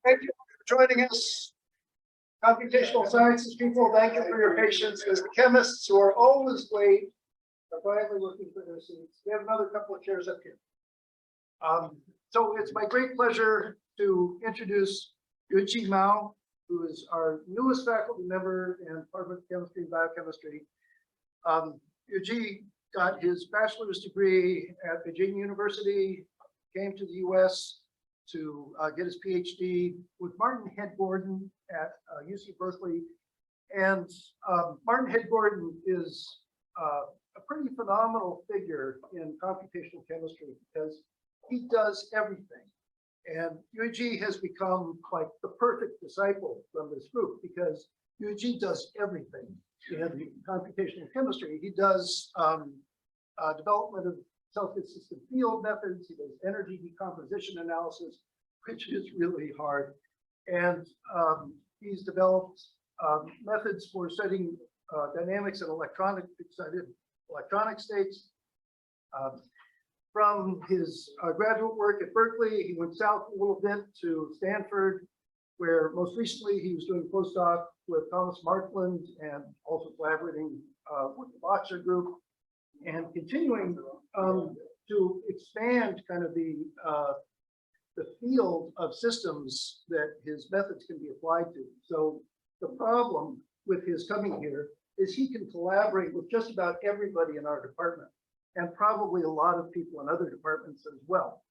Thank you for joining us. Computational sciences people, thank you for your patience. As the chemists who are always late are finally looking for their seats. We have another couple of chairs up here. So it's my great pleasure to introduce Yuezhi Mao, who is our newest faculty member in Department of Chemistry and Biochemistry. Yuezhi got his bachelor's degree at Beijing University, came to the US to get his PhD with Martin Head-Gordon at UC Berkeley. And Martin Head-Gordon is a pretty phenomenal figure in computational chemistry because he does everything. And Yuezhi has become like the perfect disciple from this group because Yuezhi does everything in computational chemistry. He does development of self-consistent field methods. He does energy decomposition analysis, which is really hard. And he's developed methods for studying dynamics in excited electronic states. From his graduate work at Berkeley, he went south a little bit to Stanford, where most recently he was doing postdoc with Thomas Markland and also collaborating with the Boxer group and continuing to expand kind of the field of systems that his methods can be applied to. So the problem with his coming here is he can collaborate with just about everybody in our department and probably a lot of people in other departments as well.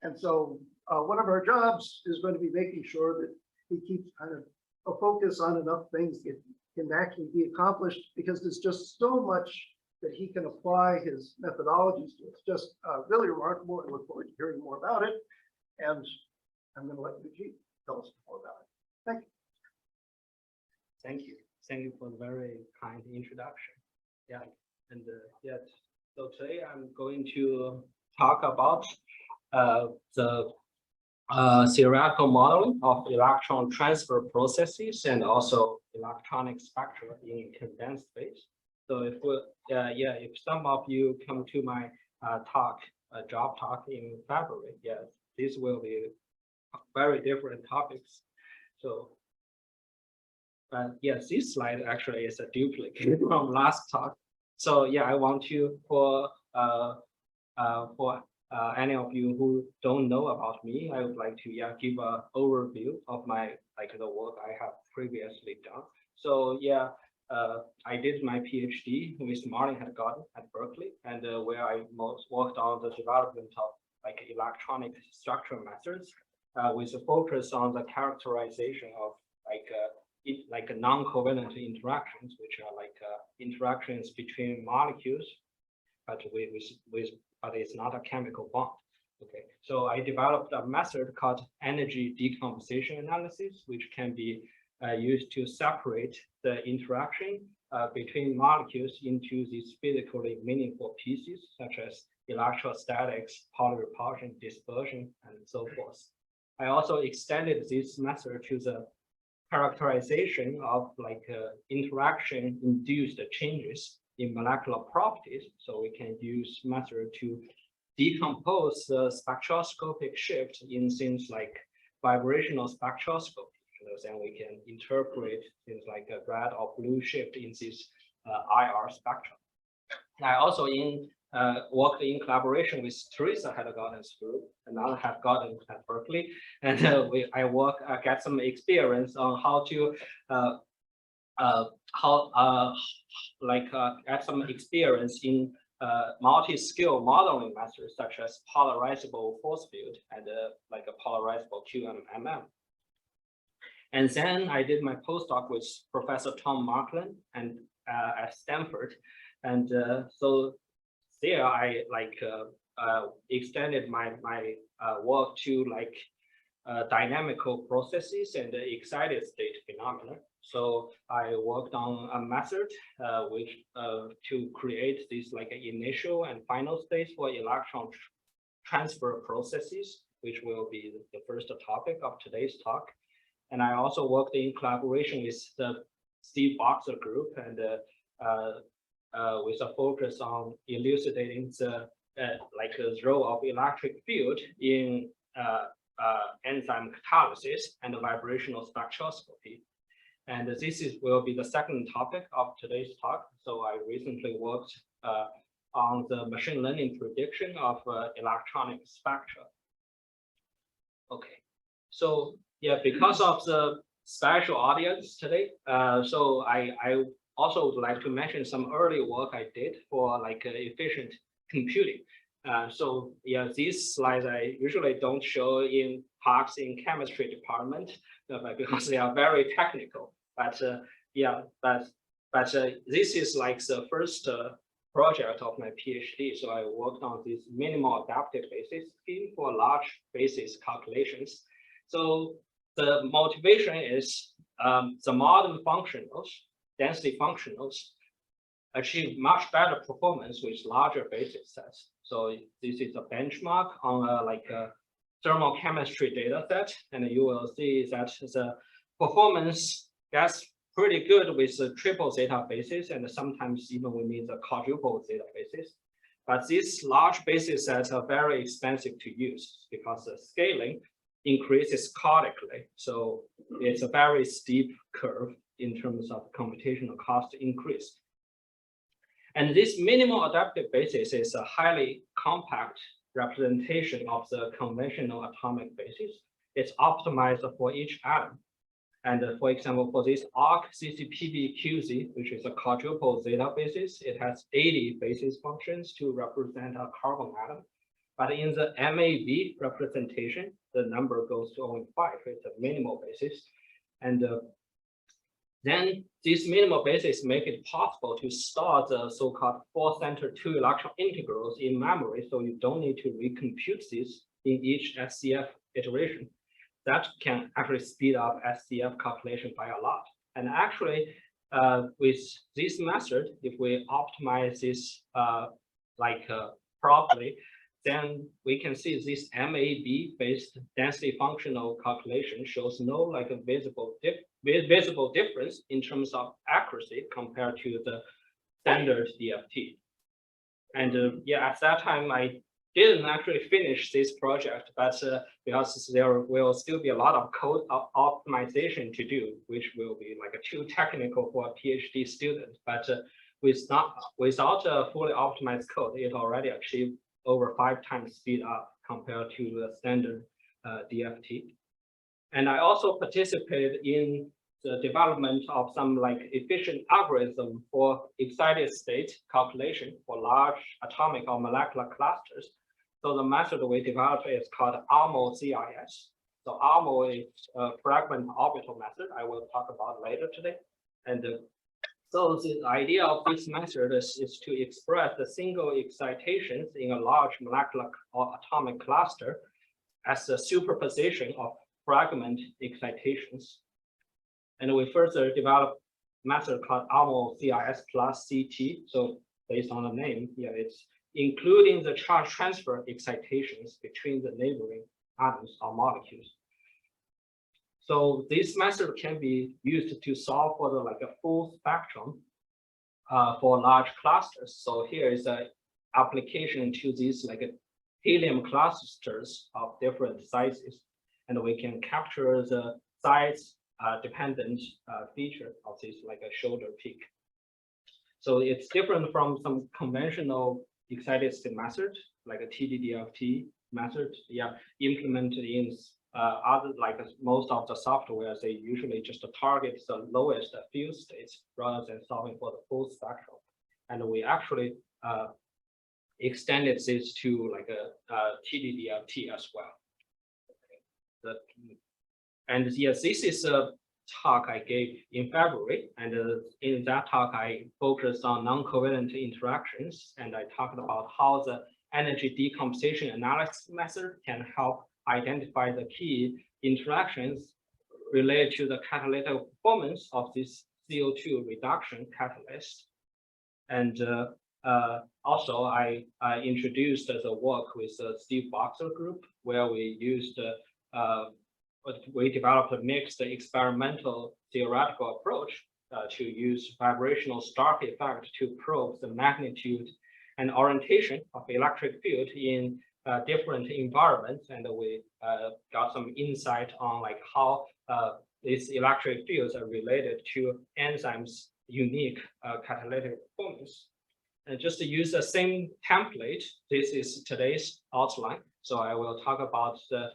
And so one of our jobs is going to be making sure that he keeps kind of a focus on enough things that can actually be accomplished because there's just so much that he can apply his methodologies to. It's just really remarkable. I look forward to hearing more about it. And I'm going to let Yuezhi tell us more about it. Thank you. Thank you. Thank you for the very kind introduction. Yeah, and yes, so today I'm going to talk about the theoretical modeling of electron transfer processes and also electronic spectra in condensed phase. So if if some of you come to my job talk in February, yes, this will be very different topics. So yes, this slide actually is a duplicate from last talk. So yeah, I want to for any of you who don't know about me, I would like to give an overview of my the work I have previously done. So yeah, I did my PhD with Martin Head-Gordon at Berkeley, and where I most worked on the development of electronic structure methods with a focus on the characterization of non-covalent interactions, which are interactions between molecules, but but it's not a chemical bond. Okay, so I developed a method called energy decomposition analysis, which can be used to separate the interaction between molecules into these physically meaningful pieces, such as electrostatics, polar repulsion, dispersion, and so forth. I also extended this method to the characterization of interaction-induced changes in molecular properties. So we can use method to decompose the spectroscopic shift in things like vibrational spectroscopy. Then we can interpret things like a red or blue shift in this IR spectrum. I also worked in collaboration with Teresa Head-Gordon's group, another Head-Gordon at Berkeley, and I get some experience on how to get some experience in multi-scale modeling methods such as polarizable force field and a polarizable Qm. And then I did my postdoc with Professor Tom Markland and at Stanford, and so there I extended my work to dynamical processes and excited state phenomena. So I worked on a method which to create this initial and final state for electron transfer processes, which will be the first topic of today's talk. And I also worked in collaboration with the Steve Boxer group and with a focus on elucidating the role of electric field in enzyme catalysis and vibrational spectroscopy. And will be the second topic of today's talk. So I recently worked on the machine learning prediction of electronic spectra. Okay, so yeah, because of the special audience today, so I also would like to mention some early work I did for like efficient computing. So yeah, these slides I usually don't show in talks in chemistry department because they are very technical. But this is like the first project of my PhD. So I worked on this minimal adaptive basis scheme for large basis calculations. So the motivation is the modern functionals, density functionals, achieve much better performance with larger basis sets. So this is a benchmark on a thermal chemistry data set, and you will see that the performance gets pretty good with the triple zeta basis, and sometimes even we need the quadruple zeta basis. But these large basis sets are very expensive to use because the scaling increases chaotically. So it's a very steep curve in terms of computational cost increase. And this minimal adaptive basis is a highly compact representation of the conventional atomic basis. It's optimized for each atom. And for example, for this ARC CCPB-QZ, which is a quadruple zeta basis, it has 80 basis functions to represent a carbon atom. But in the MAV representation, the number goes to only 5. It's a minimal basis. And then these minimal bases make it possible to store the so-called 4-center 2-electron integrals in memory, so you don't need to recompute this in each SCF iteration. That can actually speed up SCF calculation by a lot. And actually, with this method, if we optimize this properly, then we can see this MAB-based density functional calculation shows no visible difference in terms of accuracy compared to the standard DFT. And yeah, at that time, I didn't actually finish this project, but because there will still be a lot of code optimization to do, which will be too technical for a PhD student. But without a fully optimized code, it already achieved over 5 times speed up compared to the standard DFT. And I also participated in the development of some efficient algorithm for excited state calculation for large atomic or molecular clusters. So the method we developed is called ARMO-CIS. So ARMO is a fragment orbital method I will talk about later today. And so the idea of this method is to express the single excitations in a large molecular or atomic cluster as a superposition of fragment excitations. And we further developed a method called ARMO-CIS plus CT. So based on the name, yeah, it's including the charge transfer excitations between the neighboring atoms or molecules. So this method can be used to solve for a full spectrum for large clusters. So here is an application to these helium clusters of different sizes, and we can capture the size dependent feature of this a shoulder peak. So it's different from some conventional excited state method, like a TDDFT method, yeah, implemented in other most of the software. They usually just target the lowest field states rather than solving for the full spectrum. And we actually extended this to a TDDFT as well. And yes, this is a talk I gave in February, and in that talk I focused on non-covalent interactions, and I talked about how the energy decomposition analysis method can help identify the key interactions related to the catalytic performance of this CO2 reduction catalyst. And also I introduced the work with the Steve Boxer group, where we used we developed a mixed experimental theoretical approach to use vibrational Stark effect to probe the magnitude and orientation of electric field in different environments, and we got some insight on like how these electric fields are related to enzymes' unique catalytic performance. And just to use the same template, this is today's outline. So I will talk about the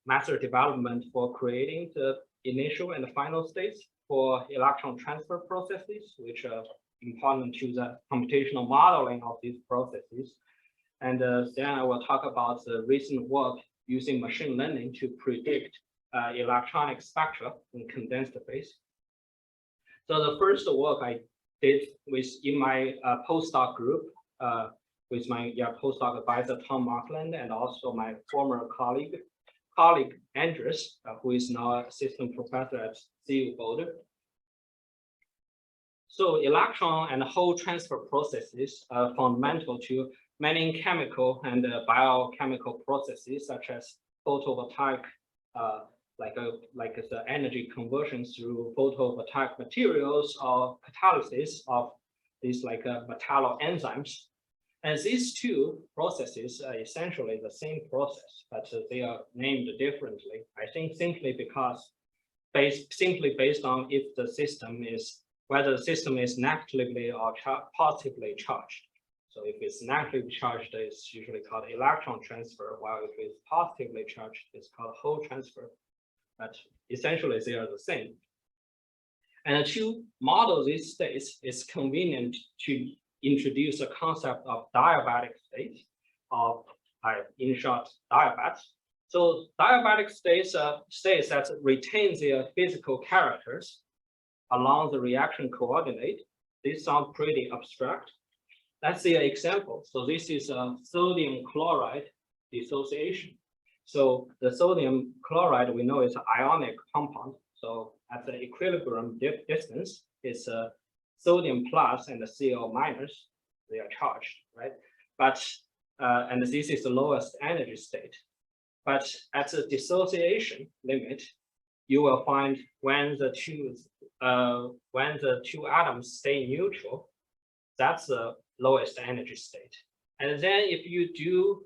method development for creating the initial and the final states for electron transfer processes, which are important to the computational modeling of these processes. And then I will talk about the recent work using machine learning to predict electronic spectra in condensed phase. So the first work I did in my postdoc group with my postdoc advisor Tom Markland, and also my former colleague Andres, who is now assistant professor at CU Boulder. So electron and hole transfer processes are fundamental to many chemical and biochemical processes, such as photovoltaic, like the energy conversion through photovoltaic materials, or catalysis of these like metalloenzymes. And these two processes are essentially the same process, but they are named differently. I think simply because based on if the system is whether the system is negatively or positively charged. So if it's negatively charged, it's usually called electron transfer, while if it's positively charged, it's called hole transfer. But essentially, they are the same. And to model these states, it's convenient to introduce a concept of diabatic states, of in short, diabats. So diabatic states are states that retain their physical characters along the reaction coordinate. These sound pretty abstract. Let's see an example. So this is a sodium chloride dissociation. So the sodium chloride we know is an ionic compound. So at the equilibrium distance, it's a sodium plus and a Cl minus. They are charged, right? But and this is the lowest energy state. But at the dissociation limit, you will find when the two atoms stay neutral, that's the lowest energy state. And then if you do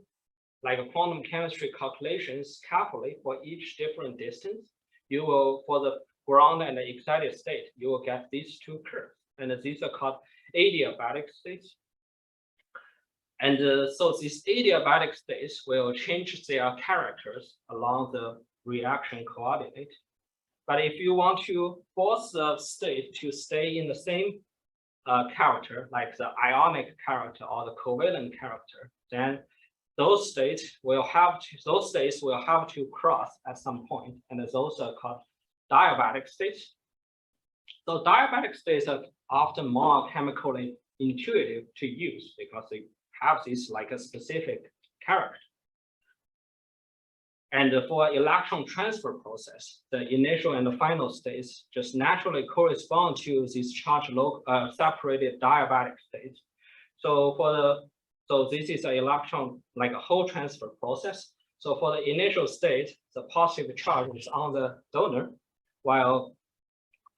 like a quantum chemistry calculations carefully for each different distance, you will, for the ground and the excited state, you will get these two curves. And these are called adiabatic states. And so these adiabatic states will change their characters along the reaction coordinate. But if you want to force the state to stay in the same character, like the ionic character or the covalent character, then those states will have to cross at some point, and those are called diabatic states. So diabatic states are often more chemically intuitive to use because they have this like a specific character. And for electron transfer process, the initial and the final states just naturally correspond to these charge separated diabatic states. So this is an electron like a hole transfer process. So for the initial state, the positive charge is on the donor, while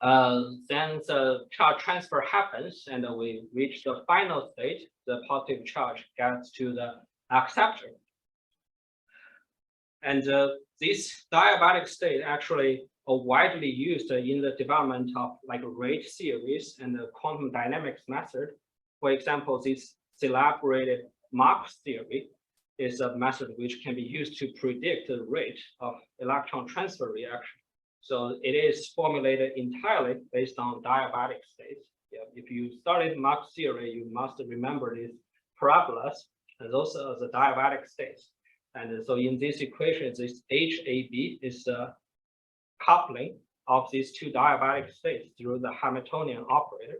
then the charge transfer happens and we reach the final state, the positive charge gets to the acceptor. And this diabatic state actually are widely used in the development of like rate series and the quantum dynamics method. For example, this celebrated Mach theory is a method which can be used to predict the rate of electron transfer reaction. So it is formulated entirely based on diabatic states. Yeah, if you studied Mach theory, you must remember these parabolas, and those are the diabatic states. And so in this equation, this HAB is the coupling of these two diabatic states through the Hamiltonian operator.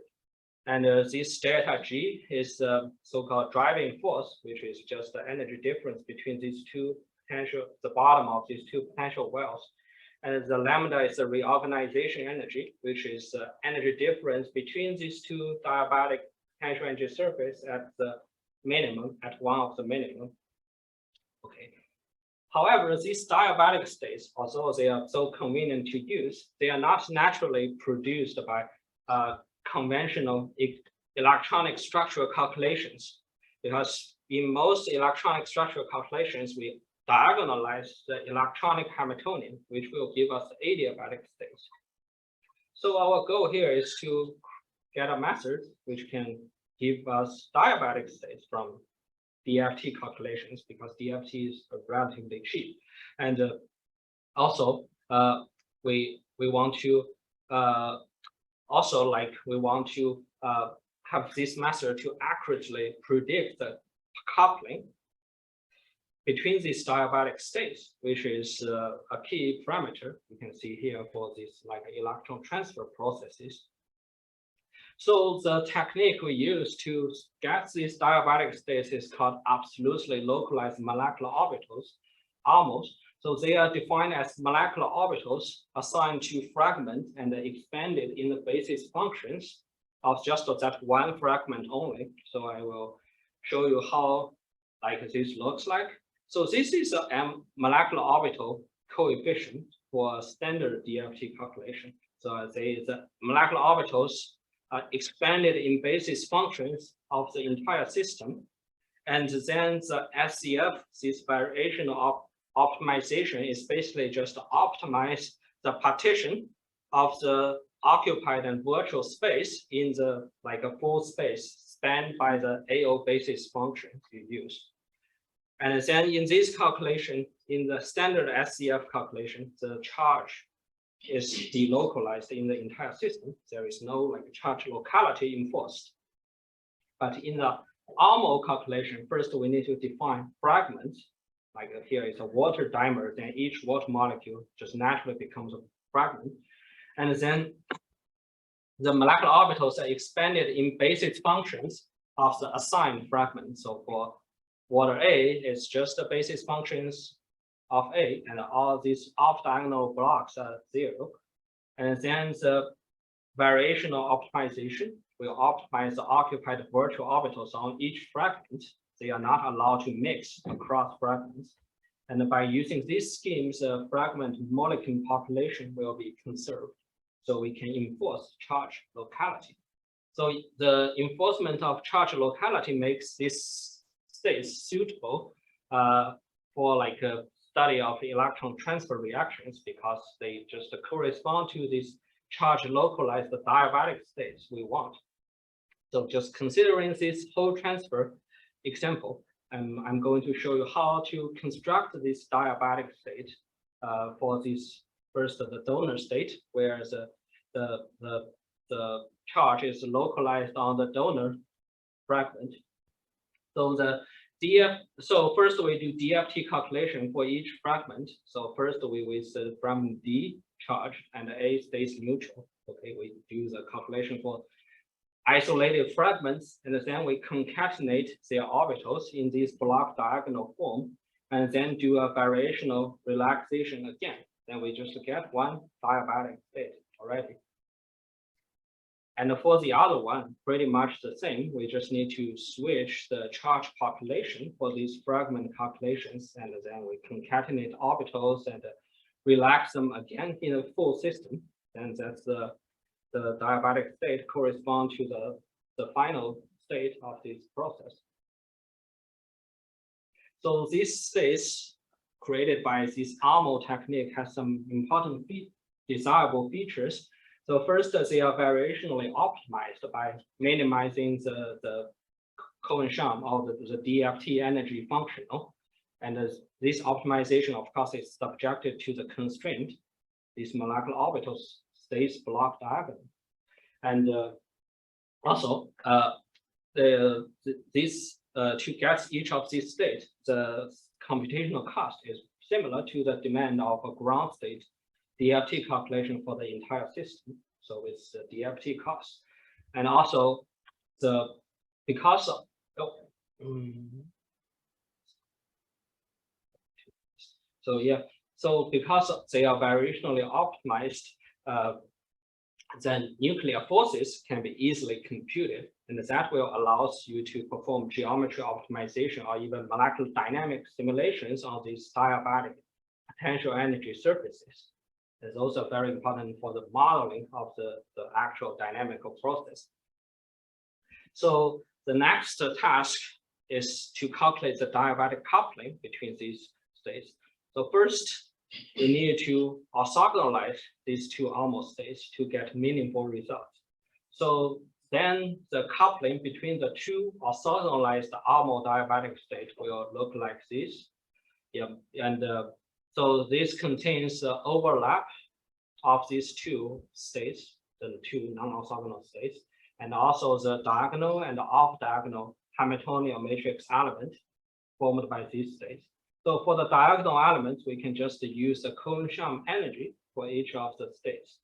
And this delta G is the so-called driving force, which is just the energy difference between these two potential, the bottom of these two potential wells. And the lambda is the reorganization energy, which is the energy difference between these two diabatic potential energy surface at the minimum, at one of the minimum. Okay. However, these diabatic states, although they are so convenient to use, they are not naturally produced by conventional electronic structural calculations, because in most electronic structural calculations, we diagonalize the electronic Hamiltonian, which will give us adiabatic state. So our goal here is to get a method which can give us diabatic states from DFT calculations, because DFT is relatively cheap. And also, we want to have this method to accurately predict the coupling between these diabatic states, which is a key parameter you can see here for these like electron transfer processes. So the technique we use to get these diabatic states is called absolutely localized molecular orbitals, ALMOs. So they are defined as molecular orbitals assigned to fragment and expanded in the basis functions of just that one fragment only. So I will show you how like this looks like. So this is a molecular orbital coefficient for standard DFT calculation. So the molecular orbitals are expanded in basis functions of the entire system. And then the SCF, this variation of optimization, is basically just to optimize the partition of the occupied and virtual space in the like a full space spanned by the AO basis function you use. And then in this calculation, in the standard SCF calculation, the charge is delocalized in the entire system. There is no like charge locality enforced. But in the ALMO calculation, first we need to define fragments. Like here is a water dimer, then each water molecule just naturally becomes a fragment. And then the molecular orbitals are expanded in basis functions of the assigned fragment. So for water A, it's just the basis functions of A, and all these off-diagonal blocks are 0. And then the variational optimization will optimize the occupied virtual orbitals on each fragment. They are not allowed to mix across fragments. And by using these schemes, the fragment molecule population will be conserved. So we can enforce charge locality. So the enforcement of charge locality makes this states suitable for like a study of electron transfer reactions, because they just correspond to these charge localized diabatic states we want. So just considering this whole transfer example, I'm going to show you how to construct this diabatic state for this first the donor state, where the charge is localized on the donor fragment. So so first we do DFT calculation for each fragment. So first we with the fragment D charge and A stays neutral. Okay, we do the calculation for isolated fragments, and then we concatenate their orbitals in this block diagonal form, and then do a variational relaxation again. Then we just get one diabatic state already. And for the other one, pretty much the same. We just need to switch the charge population for these fragment calculations, and then we concatenate orbitals and relax them again in a full system. And that's the diabatic state correspond to the final state of this process. So these states created by this ALMO technique has some important desirable features. So first, they are variationally optimized by minimizing the Cohen-Sham or the DFT energy functional. And this optimization, of course, is subjected to the constraint. These molecular orbitals stays block diagonal. And also, to get each of these states, the computational cost is similar to the demand of a ground state DFT calculation for the entire system. So it's the DFT cost. And also because they are variationally optimized, then nuclear forces can be easily computed, and that will allow you to perform geometry optimization or even molecular dynamic simulations on these diabatic potential energy surfaces. It's also very important for the modeling of the actual dynamical process. So the next task is to calculate the diabatic coupling between these states. So first, we need to orthogonalize these two almost states to get meaningful results. So then the coupling between the two orthogonalized almost diabatic states will look like this. Yeah, and so this contains the overlap of these two states, the two non-orthogonal states, and also the diagonal and off-diagonal Hamiltonian matrix element formed by these states. So for the diagonal elements, we can just use the Coulomb energy for each of the states.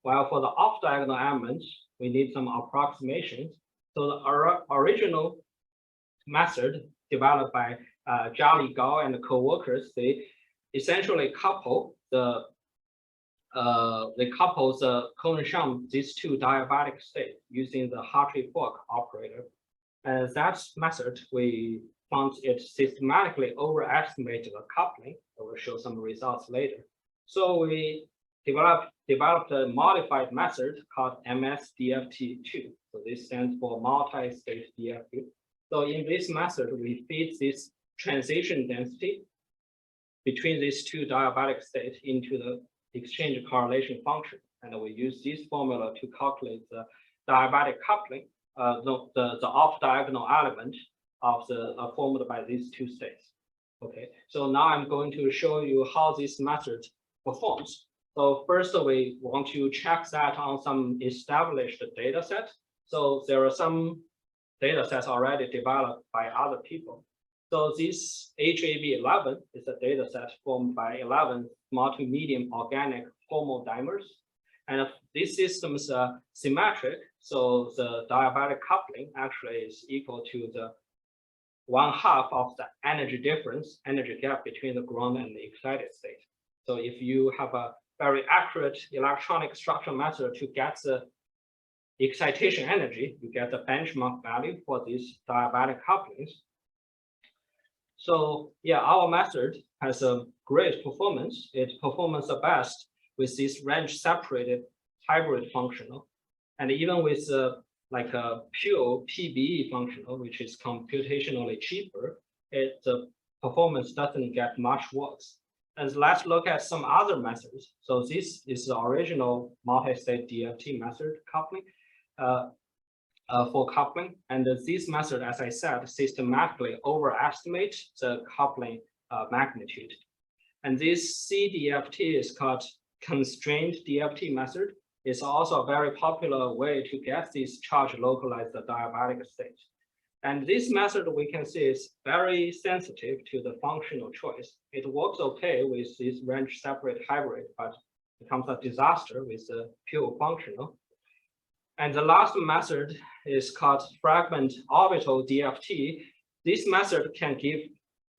While for the off-diagonal elements, we need some approximations. So the original method developed by Zhali Gao and co-workers, they essentially couple the Coulomb these two diabatic states using the Hartree-Fock operator. And that method, we found it systematically overestimated the coupling. I will show some results later. So we developed a modified method called MS-DFT2. So this stands for multi-state DFT. So in this method, we feed this transition density between these two diabatic states into the exchange correlation function. And we use this formula to calculate the diabatic coupling, the off-diagonal element of the formed by these two states. Okay, so now I'm going to show you how this method performs. So first, we want to check that on some established data set. So there are some data sets already developed by other people. So this HAB11 is a data set formed by 11 small to medium organic homodimers. And these systems are symmetric, so the diabatic coupling actually is equal to the 1/2 of the energy difference, energy gap between the ground and the excited state. So if you have a very accurate electronic structure method to get the excitation energy, you get the benchmark value for these diabatic couplings. So yeah, our method has a great performance. It performs the best with this range separated hybrid functional. And even with like a pure PBE functional, which is computationally cheaper, the performance doesn't get much worse. And let's look at some other methods. So this is the original multi-state DFT method coupling. For coupling, and this method, as I said, systematically overestimates the coupling magnitude. And this CDFT is called constrained DFT method. It's also a very popular way to get this charge localized diabatic state. And this method, we can see, is very sensitive to the functional choice. It works okay with this range separate hybrid, but becomes a disaster with the pure functional. And the last method is called Fragment Orbital Dft. This method can give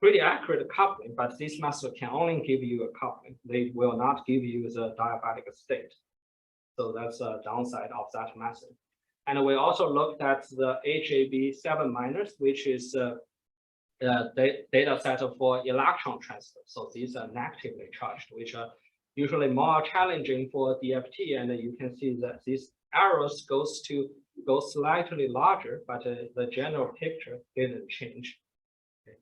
pretty accurate coupling, but this method can only give you a coupling. They will not give you the diabatic state. So that's a downside of that method. And we also looked at the HAB7-, which is a data set for electron transfer. So these are negatively charged, which are usually more challenging for DFT. And you can see that these arrows go slightly larger, but the general picture didn't change. Okay.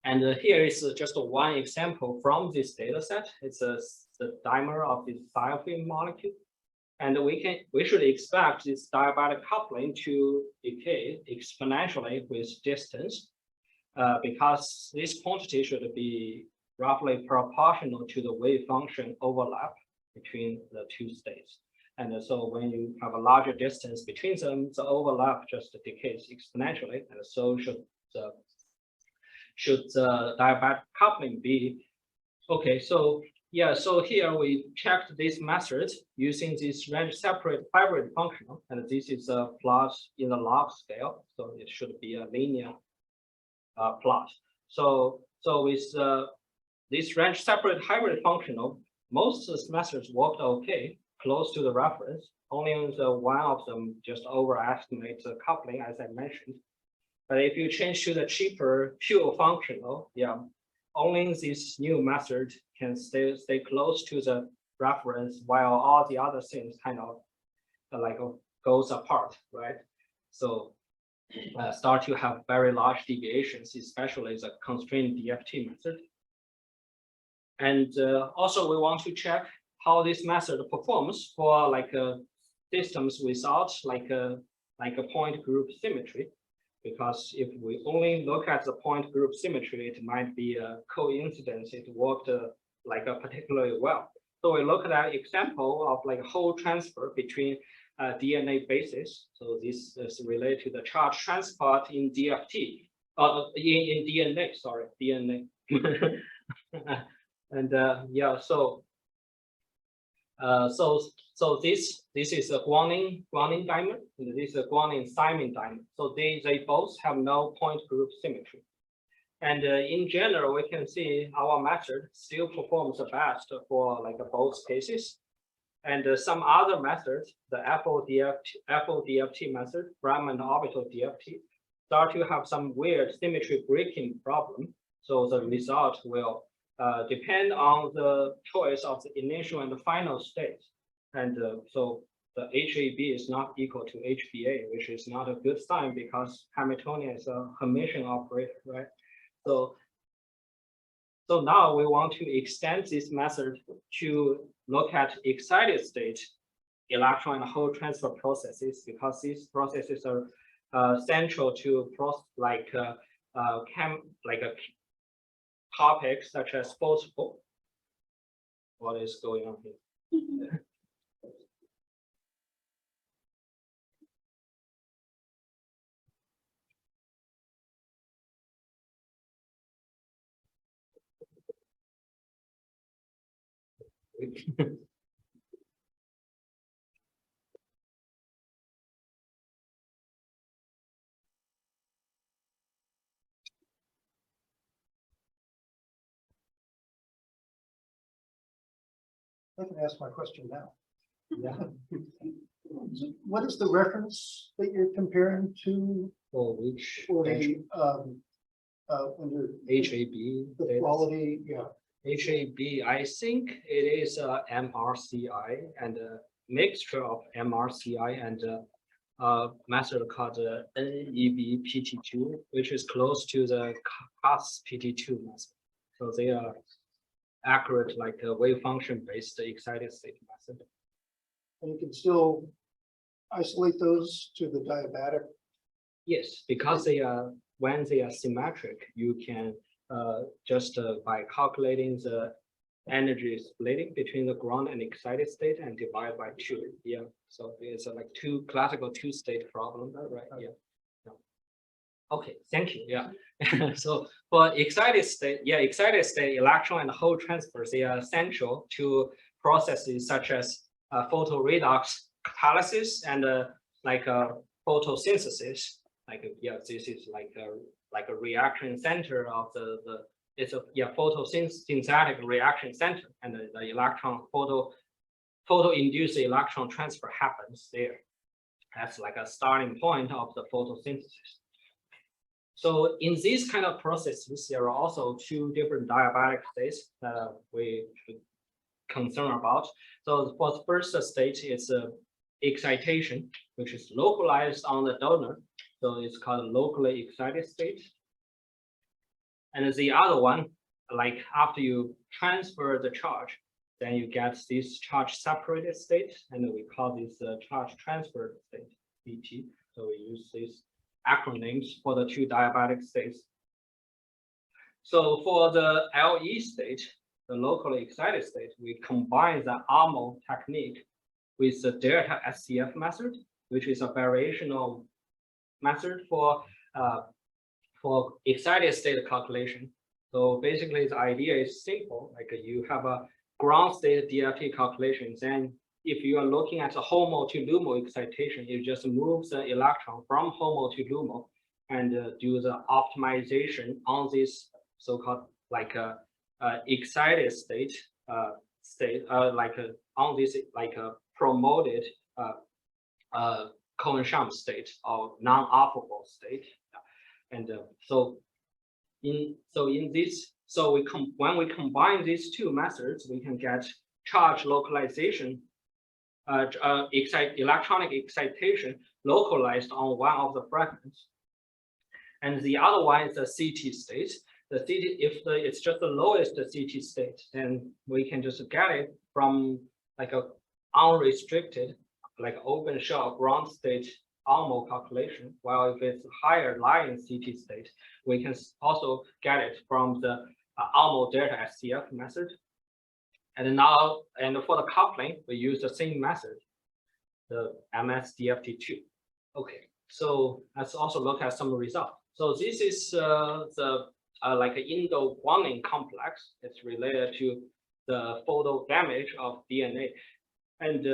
And here is just one example from this data set. It's the dimer of this thiophene molecule. And we should expect this diabatic coupling to decay exponentially with distance, because this quantity should be roughly proportional to the wave function overlap between the two states. And so when you have a larger distance between them, the overlap just decays exponentially. And so should the diabatic coupling be. Okay, so yeah, so here we checked this method using this range separate hybrid functional, and this is a plot in the log scale, so it should be a linear plot. So with this range separate hybrid functional, most of the methods worked okay, close to the reference. Only one of them just overestimates the coupling, as I mentioned. But if you change to the cheaper pure functional, yeah, only this new method can stay close to the reference, while all the other things kind of like goes apart, right? So start to have very large deviations, especially the constrained DFT method. And also we want to check how this method performs for like systems without like a point group symmetry. Because if we only look at the point group symmetry, it might be a coincidence. It worked like particularly well. So we look at an example of like whole transfer between DNA bases. So this is related to the charge transport in DFT, in DNA. Sorry, DNA. And yeah, so this is a guanine diamond, and this is a guanine thymine diamond. So they both have no point group symmetry. And in general, we can see our method still performs the best for like both cases. And some other methods, the FODFT method, Fragment Orbital Dft, start to have some weird symmetry breaking problem. So the result will depend on the choice of the initial and the final state. And so the HAB is not equal to HBA, which is not a good sign because Hamiltonian is a Hermitian operator, right? So now we want to extend this method to look at excited state electron and hole transfer processes, because these processes are central to topics such as photo. What is going on here? I can ask my question now. Yeah. What is the reference that you're comparing to For which for the under HAB? the quality? Yeah. HAB, I think it is MRCI and a mixture of MRCI and a method called NEBPT2, which is close to the CAS-PT2 method. So they are accurate, like a wave function based excited state method. And you can still isolate those to the diabatic. Yes, because they are, when they are symmetric, you can just by calculating the energy splitting between the ground and excited state and divide by 2. Yeah, so it's like classical two-state problem, right? Yeah. Okay, thank you. Yeah. So for excited state, excited state electron and hole transfers, they are essential to processes such as photoredox catalysis and photosynthesis. This is like a reaction center of it's a photosynthetic reaction center, and the electron photo-induced electron transfer happens there. That's like a starting point of the photosynthesis. So in these kind of processes, there are also 2 different diabatic states that we should concern about. So for the first state, it's excitation, which is localized on the donor. So it's called locally excited state. And the other one, like after you transfer the charge, then you get this charge separated state, and we call this charge transfer state, BT. So we use these acronyms for the 2 diabatic states. So for the LE state, the locally excited state, we combine the ARMO technique with the delta SCF method, which is a variational method for excited state calculation. So basically the idea is simple, like you have a ground state DFT calculation, then if you are looking at the HOMO to LUMO excitation, you just move the electron from HOMO to LUMO and do the optimization on this so-called like excited state, on this like a promoted Cohen-Sham state or non-operable state. And when we combine these 2 methods, we can get charge localization, electronic excitation localized on one of the fragments. And the other one is the CT state. The CT, if it's just the lowest CT state, then we can just get it from like a unrestricted, like open shell ground state ALMO calculation. While if it's higher lying CT state, we can also get it from the ALMO delta SCF method. And now, and for the coupling, we use the same method, the MS-DFT2. Okay, so let's also look at some results. So this is the like an Indo-guanine complex. It's related to the photo damage of DNA. And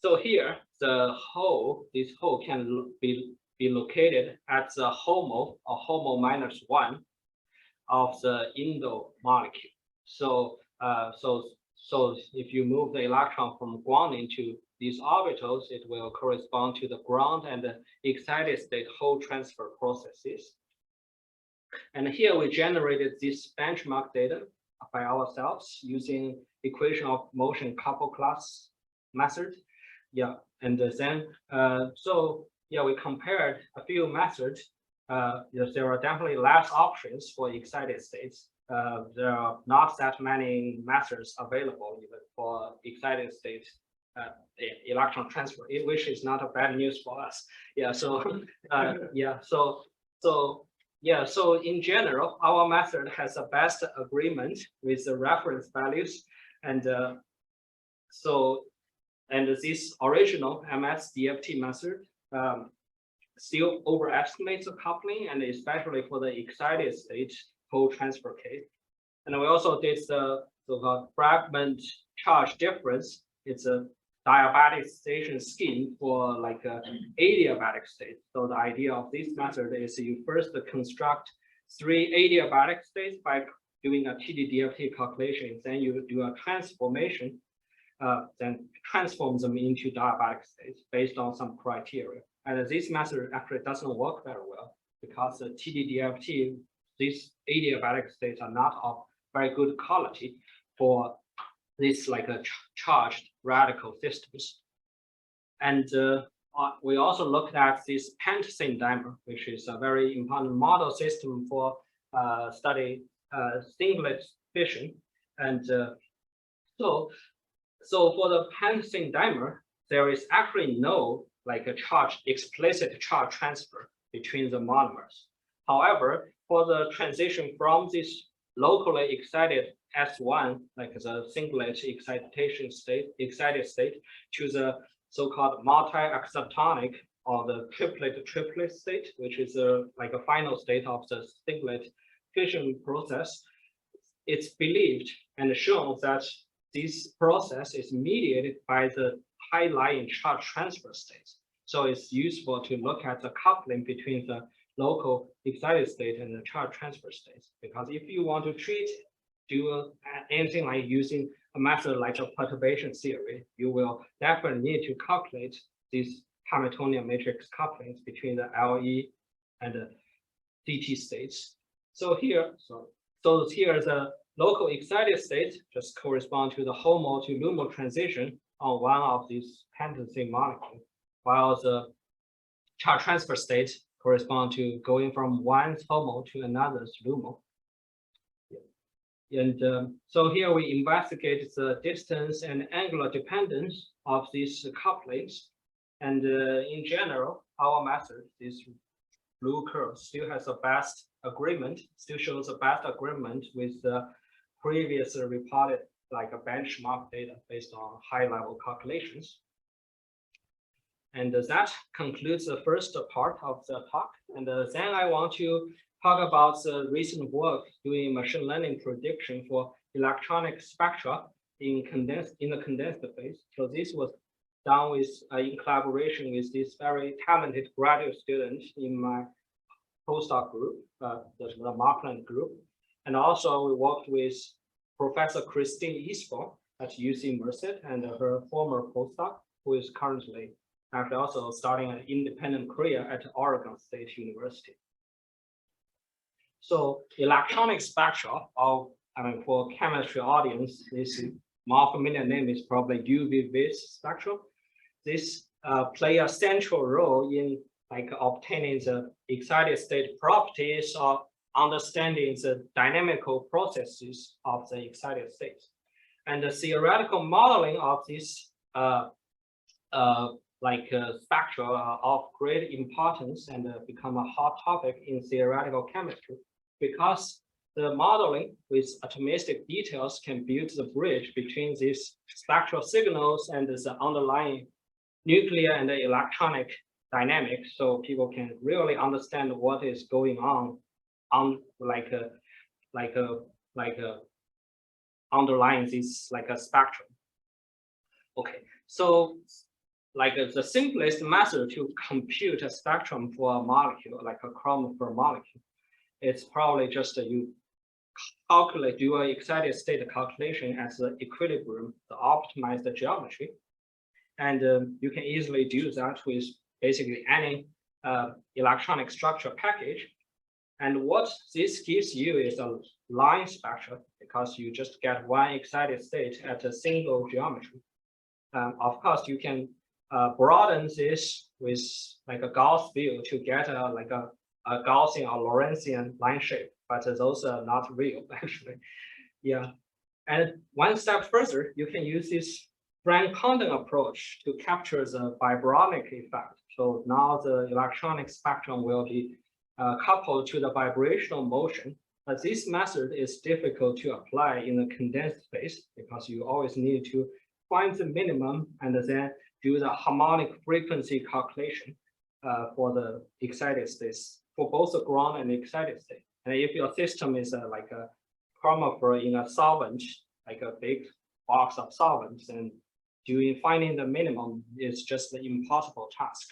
so here, the hole, this hole can be located at the HOMO or HOMO -1 of the Indo molecule. So so if you move the electron from guanine to these orbitals, it will correspond to the ground and the excited state hole transfer processes. And here we generated this benchmark data by ourselves using equation of motion couple class method. Yeah, and then so yeah, we compared a few methods. There are definitely less options for excited states. There are not that many methods available even for excited state electron transfer, which is not a bad news for us. Yeah, so yeah, so in general, our method has the best agreement with the reference values, and this original MS-DFT method still overestimates the coupling, and especially for the excited state hole transfer case. And we also did the so-called fragment charge difference. It's a diabaticization scheme for like a adiabatic state. So the idea of this method is you first construct 3 adiabatic states by doing a TD-DFT calculation. Then you do a transformation, then transform them into diabatic states based on some criteria. And this method actually doesn't work very well because the TD-DFT, these adiabatic states are not of very good quality for this like a charged radical systems. And we also looked at this Pantosine Diamond, which is a very important model system for study singlet fission. And so for the Pantosine Diamond, there is actually no like a explicit charge transfer between the monomers. However, for the transition from this locally excited S1, like the singlet excited state, to the so-called multi-excitatonic or the triplet state, which is like a final state of the singlet fission process. It's believed and shown that this process is mediated by the high-lying charge transfer states. So it's useful to look at the coupling between the local excited state and the charge transfer states. Because if you want to do anything like using a method like a perturbation theory, you will definitely need to calculate these Hamiltonian matrix couplings between the LE and the DT states. So here, here the local excited states just correspond to the HOMO to LUMO transition on one of these Pantosine molecules, while the charge transfer state correspond to going from one HOMO to another's LUMO. And so here we investigate the distance and angular dependence of these couplings. And in general, our method, this blue curve, still has the best agreement, still shows the best agreement with the previously reported like a benchmark data based on high-level calculations. And that concludes the first part of the talk. And then I want to talk about the recent work doing machine learning prediction for electronic spectra in the condensed phase. So this was done with in collaboration with this very talented graduate student in my postdoc group, the Markland group. And also we worked with Professor Christine Eastborn at UC Merced and her former postdoc, who is currently actually also starting an independent career at Oregon State University. So electronic spectra, or I mean, for chemistry audience, this more familiar name is probably UV-Vis spectrum. This play a central role in like obtaining the excited state properties or understanding the dynamical processes of the excited state. And the theoretical modeling of this spectra are of great importance and become a hot topic in theoretical chemistry, because the modeling with atomistic details can build the bridge between these spectral signals and the underlying nuclear and electronic dynamics, so people can really understand what is going on underlying this like a spectrum. Okay, so the simplest method to compute a spectrum for a molecule, like a chromophore molecule, it's probably just you calculate, do an excited state calculation as the equilibrium, to optimize the geometry. And you can easily do that with basically any electronic structure package. And what this gives you is a line spectra, because you just get one excited state at a single geometry. Of course, you can broaden this with like a Gauss field to get a Gaussian or Lorentzian line shape, but those are not real actually. Yeah, and one step further, you can use this Frank-Condon approach to capture the vibromic effect. So now the electronic spectrum will be coupled to the vibrational motion. But this method is difficult to apply in the condensed phase, because you always need to find the minimum and then do the harmonic frequency calculation for the excited states, for both the ground and the excited state. And if your system is like a chromophore in a solvent, like a big box of solvents, and finding the minimum is just an impossible task.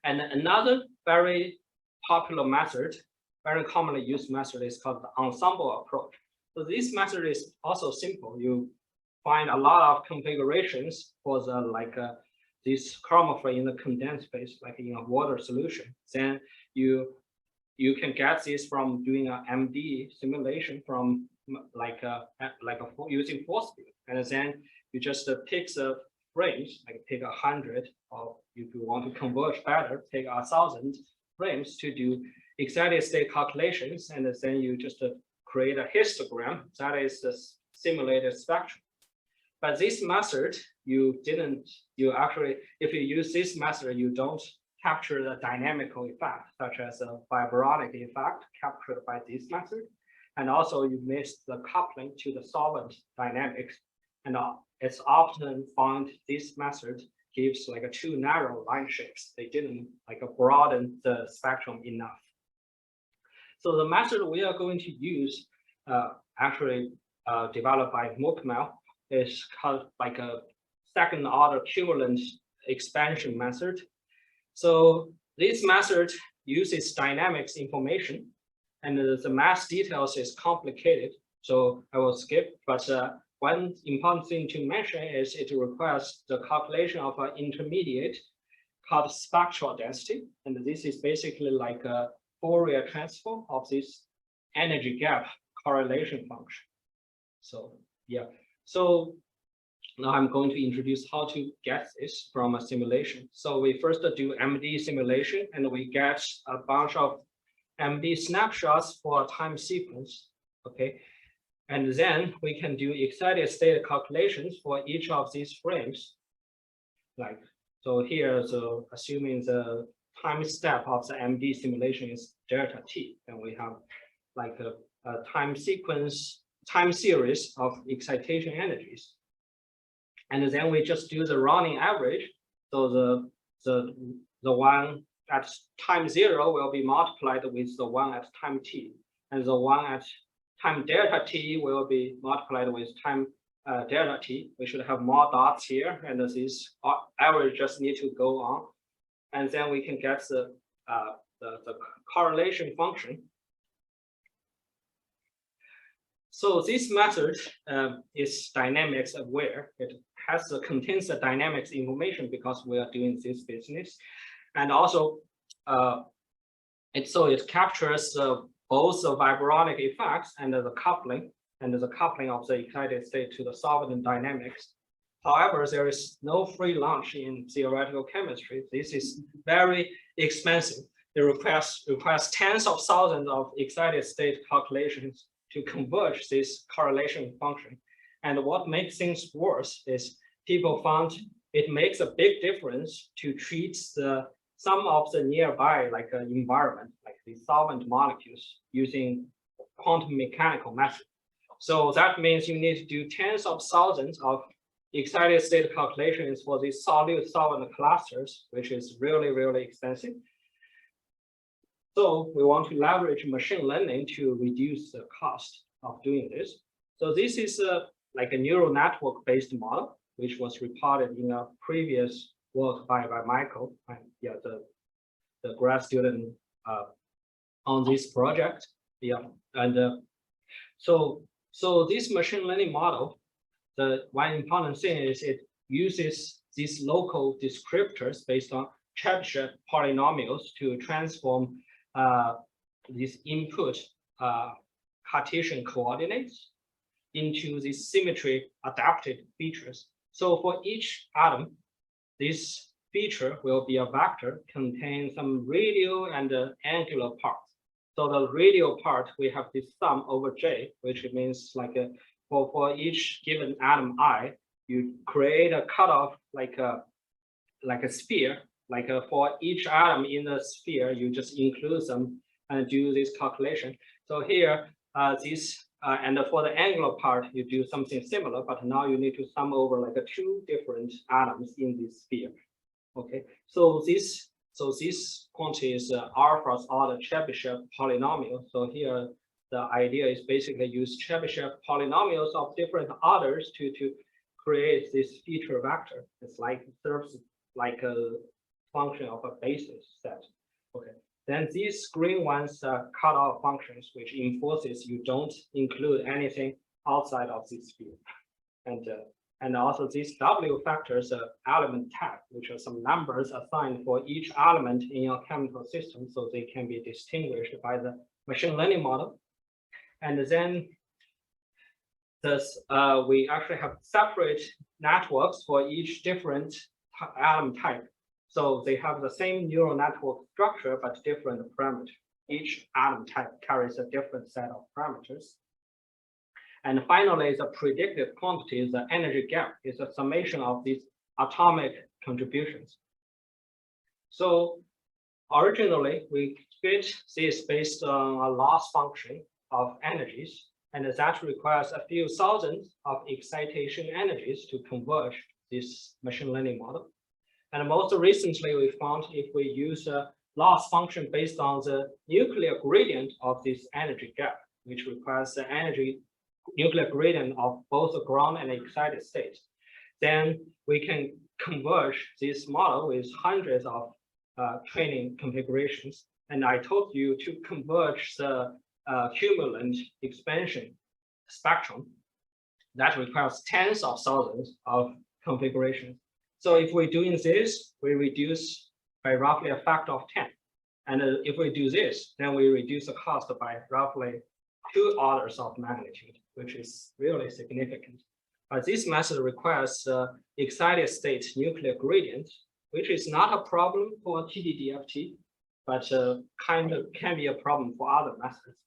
And another very popular method, very commonly used method, is called the ensemble approach. So this method is also simple. You find a lot of configurations for the this chromophore in the condensed phase, like in a water solution. Then you can get this from doing an MD simulation from using force field, and then you just pick the frames, like pick 100, or if you want to converge better, take 1,000 frames to do excited state calculations, and then you just create a histogram that is the simulated spectrum. But this method, if you use this method, you don't capture the dynamical effect, such as a vibromic effect captured by this method. And also you miss the coupling to the solvent dynamics. And it's often found this method gives like a too narrow line shapes. They didn't broaden the spectrum enough. So the method we are going to use, developed by Mukmel, is called like a second order equivalent expansion method. So this method uses dynamics information, and the math details is complicated, so I will skip. But one important thing to mention is it requires the calculation of an intermediate called spectral density, and this is basically like a Fourier transform of this energy gap correlation function. So yeah, so now I'm going to introduce how to get this from a simulation. So we first do MD simulation, and we get a bunch of MD snapshots for a time sequence, okay? And then we can do excited state calculations for each of these frames. So here, so assuming the time step of the MD simulation is delta t, and we have like a time series of excitation energies. And then we just do the rounding average. So the one at time 0 will be multiplied with the one at time t, and the one at time delta t will be multiplied with time delta t. We should have more dots here, and this average just need to go on, and then we can get the correlation function. So this method is dynamics aware. It contains the dynamics information because we are doing this business, and also it captures both the vibronic effects and the coupling of the excited state to the solvent dynamics. However, there is no free lunch in theoretical chemistry. This is very expensive. It requires tens of thousands of excited state calculations to converge this correlation function. And what makes things worse is people found it makes a big difference to treat some of the nearby like environment, like the solvent molecules using quantum mechanical method. So that means you need to do tens of thousands of excited state calculations for these solute solvent clusters, which is really, really expensive. So we want to leverage machine learning to reduce the cost of doing this. So this is like a neural network based model, which was reported in a previous work by Michael, yeah, the grad student on this project. Yeah, and so this machine learning model, the one important thing is it uses these local descriptors based on Chebyshev polynomials to transform these input Cartesian coordinates into these symmetry adapted features. So for each atom, this feature will be a vector containing some radial and angular parts. So the radial part, we have this sum over J, which means like for each given atom I, you create a cutoff like a sphere. Like for each atom in the sphere, you just include them and do this calculation. So here, and for the angular part, you do something similar, but now you need to sum over like two different atoms in this sphere. Okay, so this quantity is alphas or the Chebyshev polynomial. So here, the idea is basically use Chebyshev polynomials of different orders to create this feature vector. It's like serves like a function of a basis set. Okay. Then these green ones are cutoff functions, which enforces you don't include anything outside of this sphere. And also these W factors are element tag, which are some numbers assigned for each element in your chemical system, so they can be distinguished by the machine learning model. And then we actually have separate networks for each different atom type. So they have the same neural network structure, but different parameters. Each atom type carries a different set of parameters. And finally, the predicted quantity, the energy gap, is a summation of these atomic contributions. So originally, we fit this based on a loss function of energies, and that requires a few thousands of excitation energies to converge this machine learning model. And most recently, we found if we use a loss function based on the nuclear gradient of this energy gap, which requires the energy nuclear gradient of both the ground and excited state, then we can converge this model with hundreds of training configurations. And I told you to converge the cumulant expansion spectrum that requires tens of thousands of configurations. So if we're doing this, we reduce by roughly a factor of 10. And if we do this, then we reduce the cost by roughly 2 orders of magnitude, which is really significant. But this method requires excited state nuclear gradient, which is not a problem for TD-DFT, but kind of can be a problem for other methods.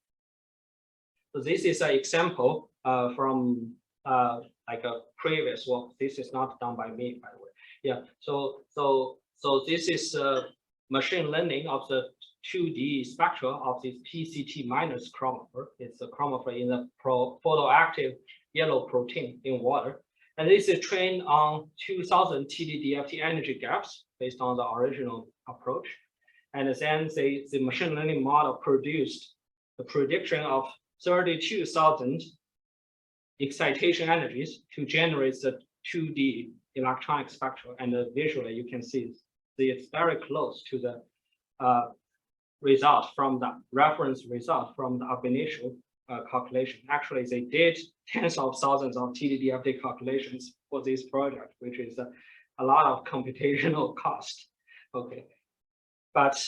So this is an example from like a previous work. This is not done by me, by the way. Yeah. So this is machine learning of the 2D spectra of this PCT minus chromophore. It's a chromophore in the photoactive yellow protein in water. And this is trained on 2000 TD-DFT energy gaps based on the original approach. And then the machine learning model produced the prediction of 32,000 excitation energies to generate the 2D electronic spectrum. And visually, you can see it's very close to the result from the reference result from the ab initio calculation. Actually, they did tens of thousands of TD-DFT calculations for this project, which is a lot of computational cost. Okay, but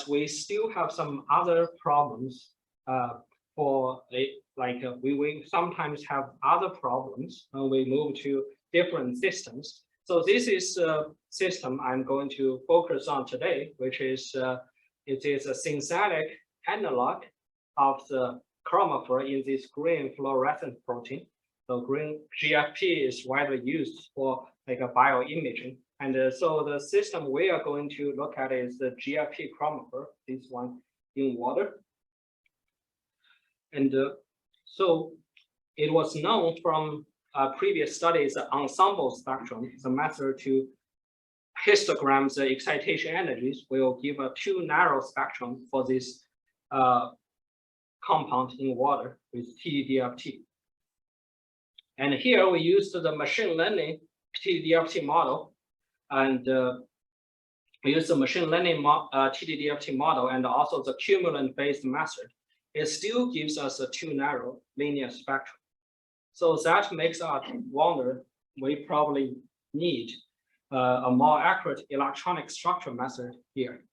we still have some other problems for we sometimes have other problems when we move to different systems. So this is a system I'm going to focus on today, which is it is a synthetic analog of the chromophore in this green fluorescent protein. So green GFP is widely used for like a bioimaging. And so the system we are going to look at is the GFP chromophore, this one in water. And so it was known from previous studies, the ensemble spectrum, the method to histogram the excitation energies will give a too narrow spectrum for this compound in water with TDDFT. And here we used the machine learning TDDFT model, and we use the machine learning TDDFT model and also the cumulant-based method. It still gives us a too narrow linear spectrum. So that makes us wonder, we probably need a more accurate electronic structure method here.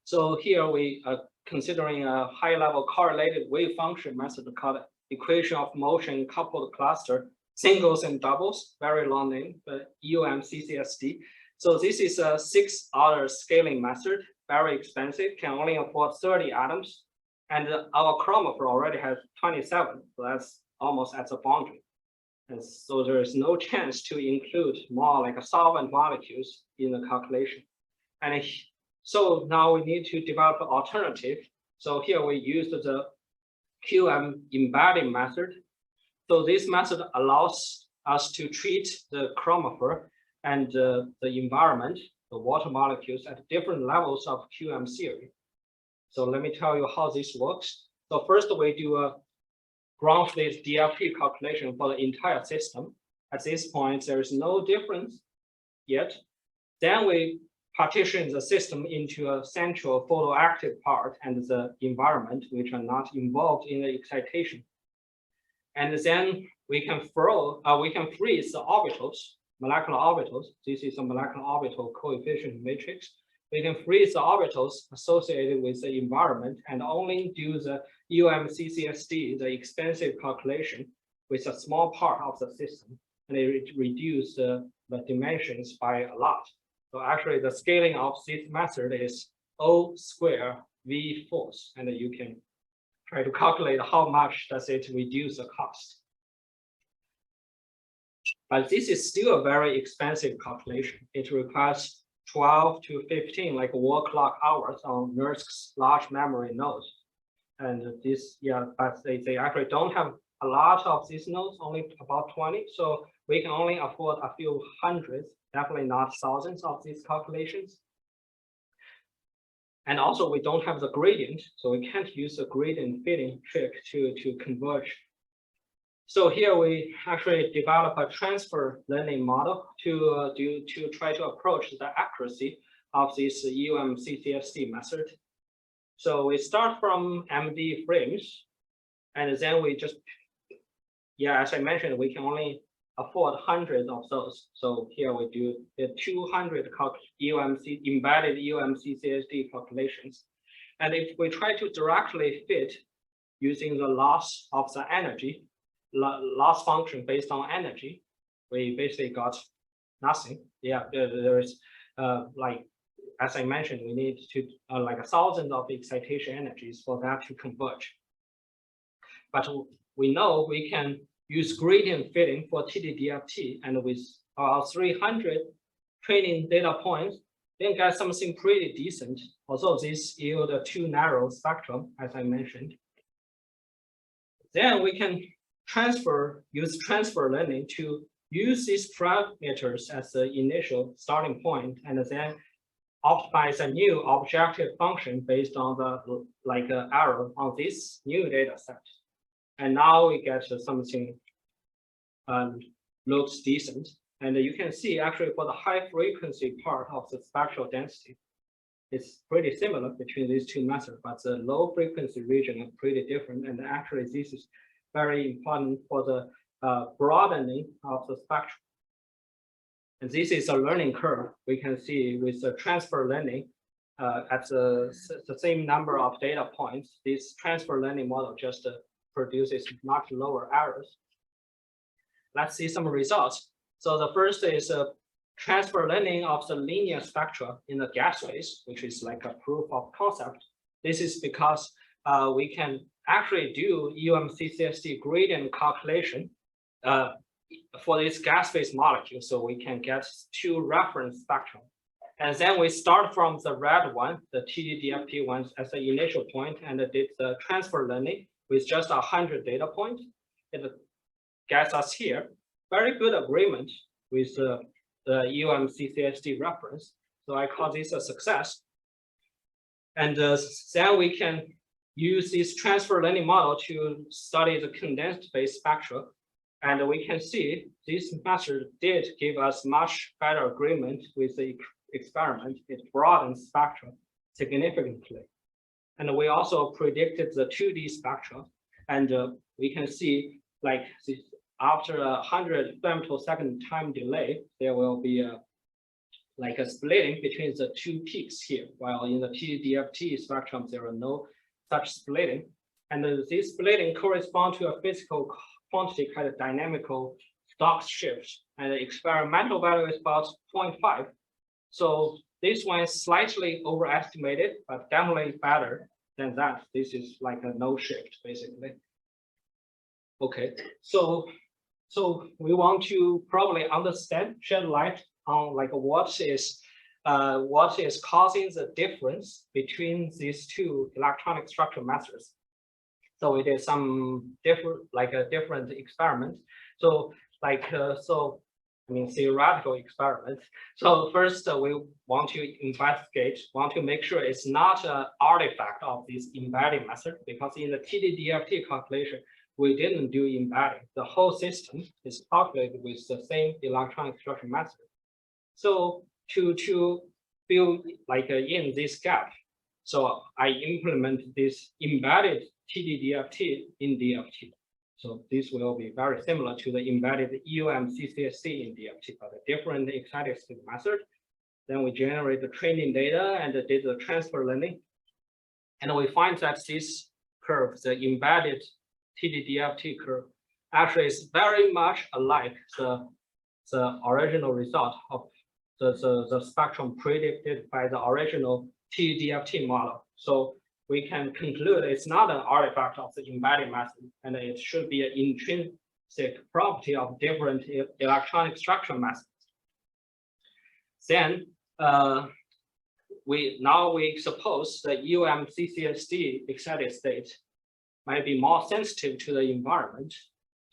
So here we are considering a high-level correlated wave function method called equation of motion coupled cluster, singles and doubles, very long name, but UMCCSD. So this is a 6-order scaling method, very expensive, can only afford 30 atoms. And our chromophore already has 27, so that's almost at the boundary. And so there is no chance to include more like a solvent molecules in the calculation. And so now we need to develop an alternative. So here we used the Qm Embodying Method. So this method allows us to treat the chromophore and the environment, the water molecules at different levels of Qm theory. So let me tell you how this works. So first we do a ground state DFT calculation for the entire system. At this point, there is no difference yet. Then we partition the system into a central photoactive part and the environment, which are not involved in the excitation. And then we can freeze the orbitals, molecular orbitals. This is a molecular orbital coefficient matrix. We can freeze the orbitals associated with the environment and only do the UMCCSD, the expensive calculation, with a small part of the system, and it reduces the dimensions by a lot. So actually the scaling of this method is O square V force, and you can try to calculate how much does it reduce the cost. But this is still a very expensive calculation. It requires 12 to 15 like work clock hours on NERSC's large memory nodes. And this, but they actually don't have a lot of these nodes, only about 20. So we can only afford a few hundreds, definitely not thousands of these calculations. And also we don't have the gradient, so we can't use the gradient fitting trick to converge. So here we actually develop a transfer learning model to try to approach the accuracy of this UMCCSD method. So we start from MD frames, and then we just, as I mentioned, we can only afford hundreds of those. So here we do the 200 embedded UMCCSD calculations. And if we try to directly fit using the loss of the energy, loss function based on energy, we basically got nothing. There is like, as I mentioned, we need to like 1,000 of excitation energies for that to converge. But we know we can use gradient fitting for TDDFT, and with our 300 training data points, then get something pretty decent. Although this yield a too narrow spectrum, as I mentioned. Then we can use transfer learning to use these parameters as the initial starting point, and then optimize a new objective function based on the error on this new data set. And now we get something looks decent. And you can see actually for the high frequency part of the spectral density, it's pretty similar between these two methods, but the low frequency region is pretty different. And actually this is very important for the broadening of the spectrum. And this is a learning curve. We can see with the transfer learning at the same number of data points, this transfer learning model just produces much lower errors. Let's see some results. So the first is a transfer learning of the linear spectra in the gas phase, which is like a proof of concept. This is because we can actually do UMCCSD gradient calculation for this gas phase molecule, so we can get two reference spectrum. And then we start from the red one, the TDDFT one, as the initial point, and did the transfer learning with just 100 data points. It gets us here. Very good agreement with the UMCCSD reference. So I call this a success. And then we can use this transfer learning model to study the condensed phase spectra. And we can see this method did give us much better agreement with the experiment. It broadens spectra significantly. And we also predicted the 2D spectra. And we can see like this, after 100 femtosecond time delay, there will be like a splitting between the two peaks here, while in the TDDFT spectrum, there are no such splitting. And this splitting corresponds to a physical quantity kind of dynamical Stokes shift, and the experimental value is about 0.5. So this one is slightly overestimated, but definitely better than that. This is like a no shift, basically. Okay, so we want to probably understand, shed light on like what is causing the difference between these two electronic structure methods. So we did some different experiments. So theoretical experiments. So first we want to make sure it's not an artifact of this embedding method, because in the TDDFT calculation, we didn't do embedding. The whole system is calculated with the same electronic structure method. So to fill in this gap, so I implement this embedded TDDFT in DFT. So this will be very similar to the embedded UMCCSD in DFT, but a different excited state method. Then we generate the training data and did the transfer learning. And we find that this curve, the embedded TDDFT curve, actually is very much alike the original result of the spectrum predicted by the original TDDFT model. So we can conclude it's not an artifact of the embedding method, and it should be an intrinsic property of different electronic structure methods. Then we suppose the UMCCSD excited state might be more sensitive to the environment,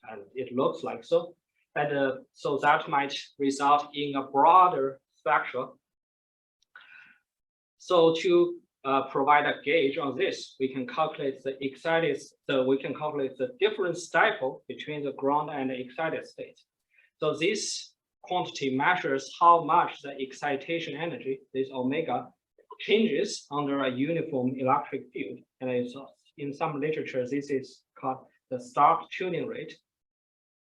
and it looks like so. And so that might result in a broader spectrum. So to provide a gauge on this, we can calculate the difference dipole between the ground and the excited state. So this quantity measures how much the excitation energy, this omega, changes under a uniform electric field. And it's, in some literature, this is called the Stark tuning rate.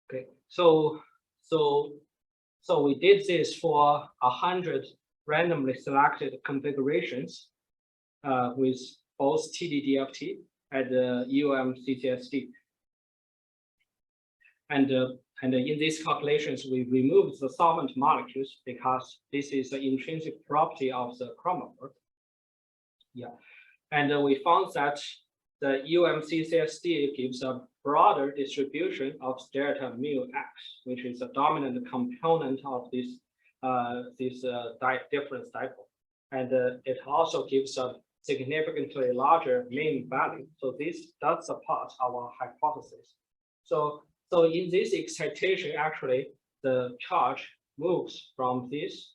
Okay, so we did this for 100 randomly selected configurations with both TDDFT and UMCCSD. And in these calculations, we removed the solvent molecules because this is an intrinsic property of the chromophore. Yeah, and we found that the UMCCSD gives a broader distribution of delta mu x, which is a dominant component of this difference dipole, and it also gives a significantly larger mean value. So this does support our hypothesis. So in this excitation, actually, the charge moves from this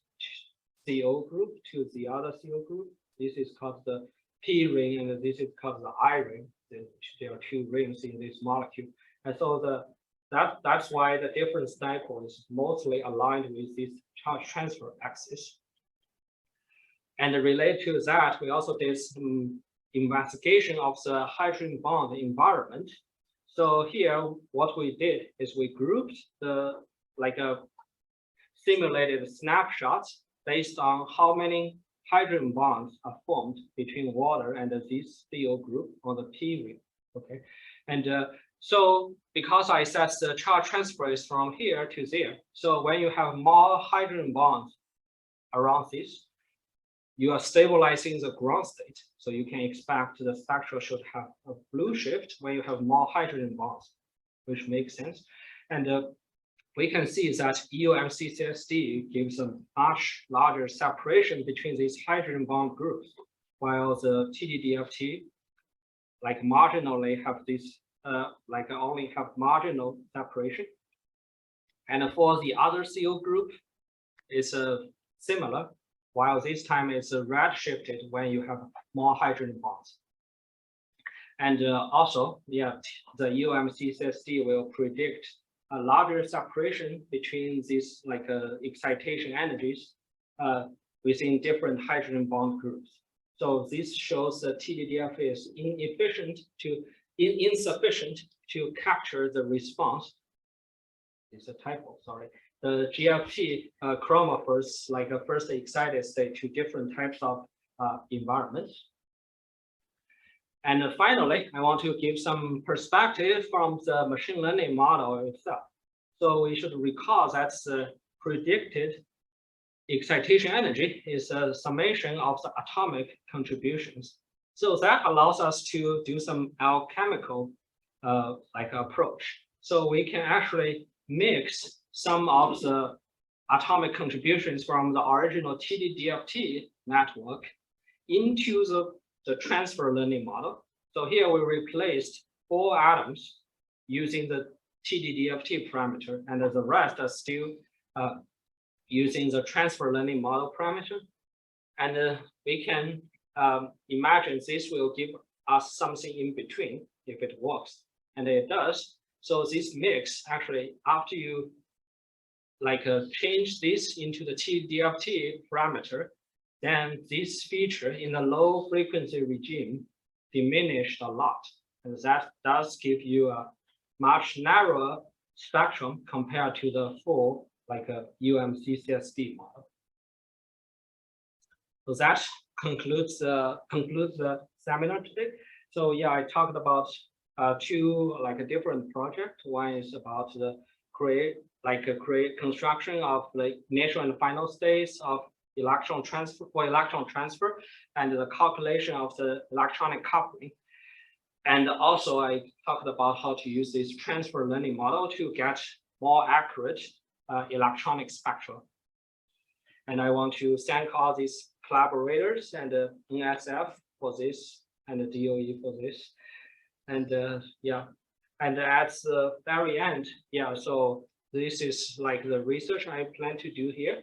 CO group to the other CO group. This is called the P ring, and this is called the I ring. There are two rings in this molecule, and so that's why the difference dipole is mostly aligned with this charge transfer axis. And related to that, we also did some investigation of the hydrogen bond environment. So here, what we did is we grouped simulated snapshots based on how many hydrogen bonds are formed between water and this CO group on the P ring. Okay, and So because I said the charge transfer is from here to there, so when you have more hydrogen bonds around this, you are stabilizing the ground state. So you can expect the spectra should have a blue shift when you have more hydrogen bonds, which makes sense. And we can see that EUMCCSD gives a much larger separation between these hydrogen bond groups, while the TDDFT like marginally have this, like only have marginal separation. And for the other CO group, it's similar, while this time it's red shifted when you have more hydrogen bonds. And also, yeah, the EUMCCSD will predict a larger separation between these like excitation energies within different hydrogen bond groups. So this shows that TDDF is insufficient to capture the response. It's a typo, sorry. The GFP chromophores like a first excited state to different types of environments. And finally, I want to give some perspective from the machine learning model itself. So we should recall that the predicted excitation energy is a summation of the atomic contributions. So that allows us to do some alchemical like approach. So we can actually mix some of the atomic contributions from the original TDDFT network into the transfer learning model. So here we replaced 4 atoms using the TDDFT parameter, and the rest are still using the transfer learning model parameter. And we can imagine this will give us something in between if it works, and it does. So this mix actually, after you like change this into the TDDFT parameter, then this feature in the low frequency regime diminished a lot. And that does give you a much narrower spectrum compared to the full like a UMCCSD model. So that concludes the seminar today. So yeah, I talked about 2 like a different project. One is about the construction of the initial and final states of electron transfer and the calculation of the electronic coupling. And also I talked about how to use this transfer learning model to get more accurate electronic spectra. And I want to thank all these collaborators and NSF for this and the DOE for this. And yeah, and at the very end, yeah, so this is like the research I plan to do here.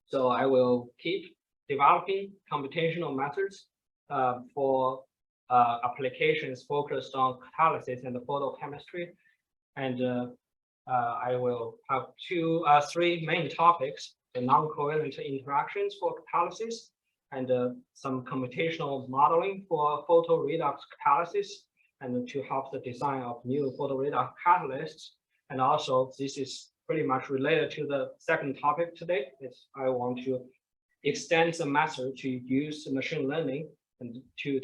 So I will keep developing computational methods for applications focused on catalysis and photochemistry. And I will have 3 main topics: the non-covalent interactions for catalysis, and some computational modeling for photoredox catalysis, and to help the design of new photoredox catalysts. And also, this is pretty much related to the second topic today. I want to extend the method to use machine learning and to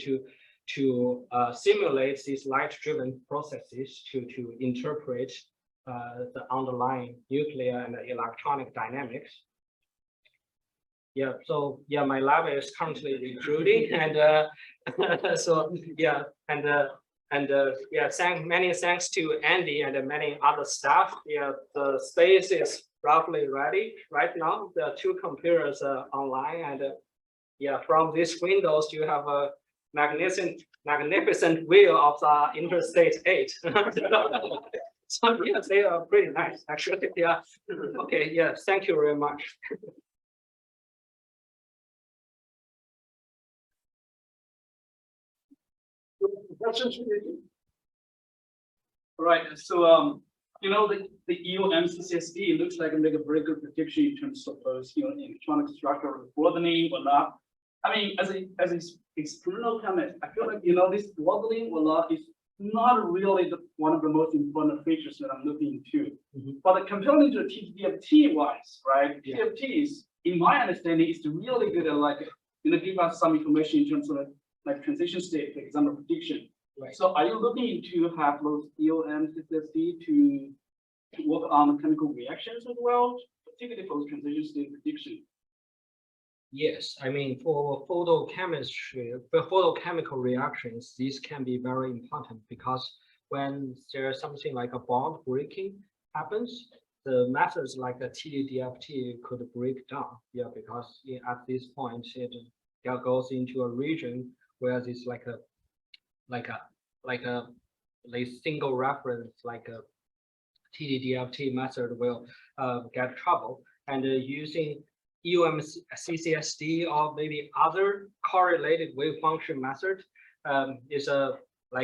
simulate these light-driven processes to interpret the underlying nuclear and electronic dynamics. Yeah, so yeah, my lab is currently recruiting, and so yeah, and yeah, many thanks to Andy and many other staff. Yeah, the space is roughly ready right now. The 2 computers are online, and yeah, from these windows you have a magnificent view of the Interstate 8. So yeah, they are pretty nice actually. Yeah. Okay. Yeah. Thank you very much. Questions for you? Right. So you know, the EUMCCSD looks like it make a very good prediction in terms of electronic structure broadening or not. I mean, as an experimental chemist, I feel like this broadening or not is not really one of the most important features that I'm looking into. But comparing to the TDDFT wise, right? Yeah. TDDFT is, in my understanding, is really good at like give us some information in terms of like transition state, for example, prediction. Right. So are you looking to have those EOM-CCSD to work on chemical reactions as well, particularly for the transition state prediction? Yes, I mean for photochemistry, for photochemical reactions, these can be very important because when there's something like a bond breaking happens, the methods like a TDDFT could break down. Yeah, because at this point it goes into a region where it's like a single reference like a TDDFT method will get trouble, and using EOM CCSD or maybe other correlated wave function method is a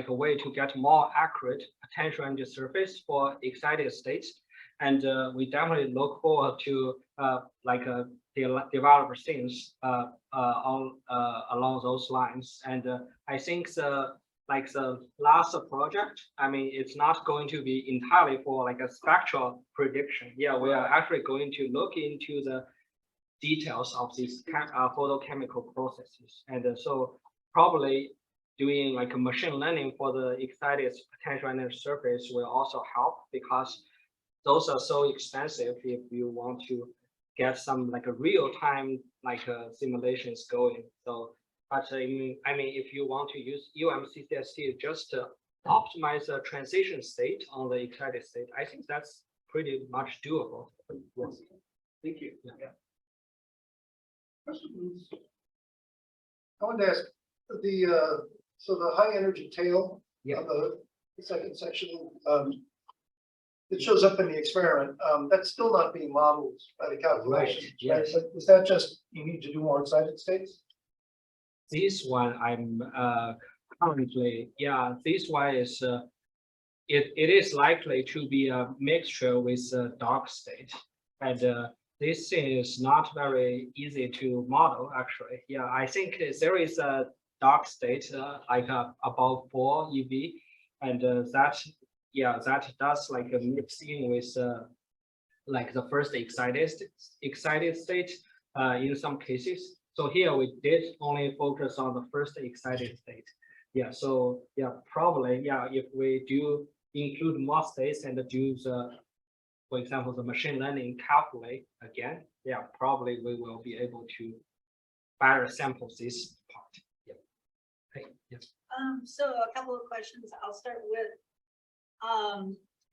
way to get more accurate potential energy surface for excited states. And we definitely look forward to develop things along those lines. And I think the last project, I mean, it's not going to be entirely for like a spectral prediction. Yeah, we are actually going to look into the details of these photochemical processes. And so probably doing like a machine learning for the excited potential energy surface will also help, because those are so expensive if you want to get some like a real-time simulations going. So but I mean, if you want to use UMCCSD just to optimize the transition state on the excited state, I think that's pretty much doable. Yes. Thank you. Yeah. Questions? I wanted to ask so the high energy tail Yeah. of the second section, it shows up in the experiment. That's still not being modeled by the calculation. Right, yes. But is that just you need to do more excited states? This one I'm currently, yeah, this one is it is likely to be a mixture with a dark state, and this is not very easy to model actually. Yeah, I think there is a dark state above 4 eV, and that does like a mix in with like the first excited state in some cases. So here we did only focus on the first excited state. Yeah, so yeah, probably, yeah, if we do include more states and do the, for example, the machine learning calculate again, yeah, probably we will be able to better sample this part. Yeah. Okay. Yes. So a couple of questions. I'll start with